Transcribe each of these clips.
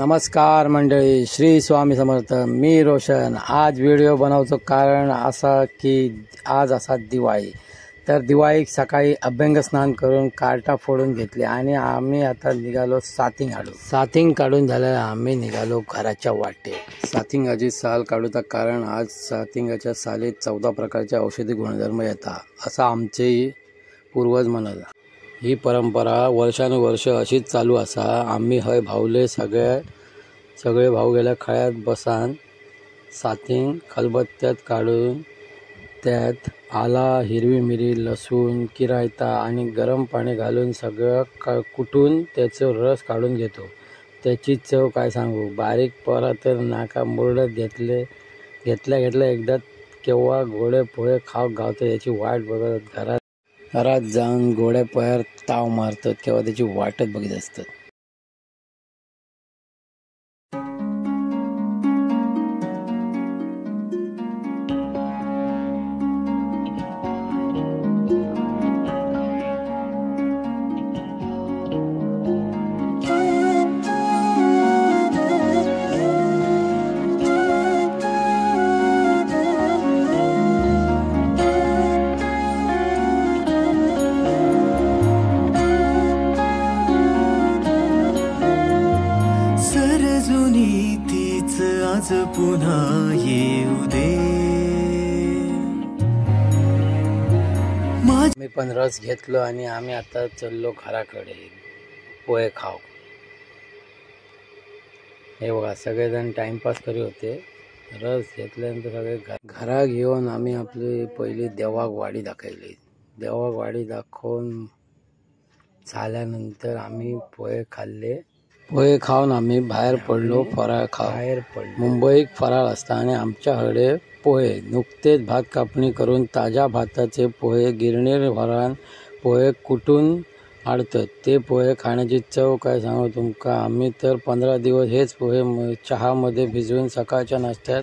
नमस्कार मंडळी, श्री स्वामी समर्थ. मी रोशन. आज व्हिडिओ बनवतो कारण असा की आज असा दिवाळी. तर दिवाळी सकाळी अभ्यंग स्नान करून कार्टा फोडून घेतली आणि आम्ही आता निघालो साथिंग काढून झाल्यावर आम्ही निघालो घराच्या वाटे. साथिंगाची साल काढूचा कारण आज साथिंगाच्या सालीत 14 प्रकारचे औषधी गुणधर्म येतात असं आमचे पूर्वज म्हणत. ही परंपरा वर्षानुवर्ष अशीच चालू असा. आम्ही हय भावले सगळे भाऊ गेल्या खळ्यात बसान साथिंग खलबत्त्यात काढून त्यात आला, हिरवी मिरी, लसूण, किरायता आणि गरम पाणी घालून सगळं कुटून त्याचं रस काढून घेतो. त्याची चव काय सांगू, बारीक पोरा तर नाका मुरडत घेतल्या एकदा केव्हा गोडे पोहे खाऊ गावतं याची वाट बघत घरात जाऊन गोड्या पोह्यावर ताव मारतात केव्हा त्याची वाटच बघत असतात. आज पुन्हा येऊ दे. मी पण रस घेतलो आणि आम्ही आता चाललो घराकडे पोहे खाऊ. हे बघा, सगळेजण टाइमपास करी होते. रस घेतल्यानंतर सगळे घरा घेऊन आम्ही आपली पहिली देवाक वाडी दाखवली. देवाक वाडी दाखवून झाल्यानंतर आम्ही पोहे खाल्ले. पोहे खाऊन आम्ही बाहेर पडलो फराळ मुंबईत फराळ असता आणि आमच्याकडे पोहे नुकतेच भात कापणी करून ताज्या भाताचे पोहे गिरणीर व्हरान पोहे कुटून आणतात. ते पोहे खाण्याची चव काय सांगू तुमका. आम्ही तर 15 दिवस हेच पोहे चहामध्ये भिजवून सकाळच्या नाश्त्यात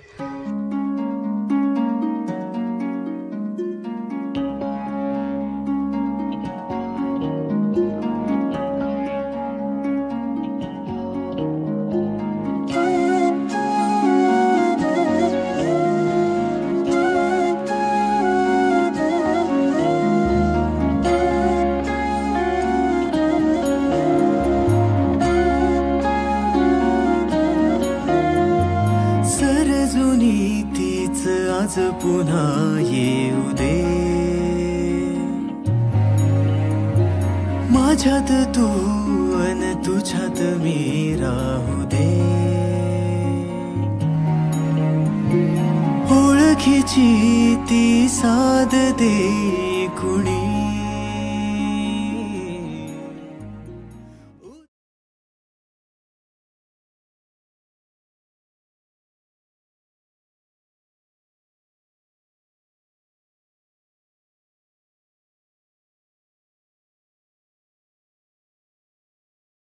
आज पुन्हा येऊ दे. माझ्यात तू अन तुझ्यात मी राहू दे. ओळखीची ती साध दे कुणी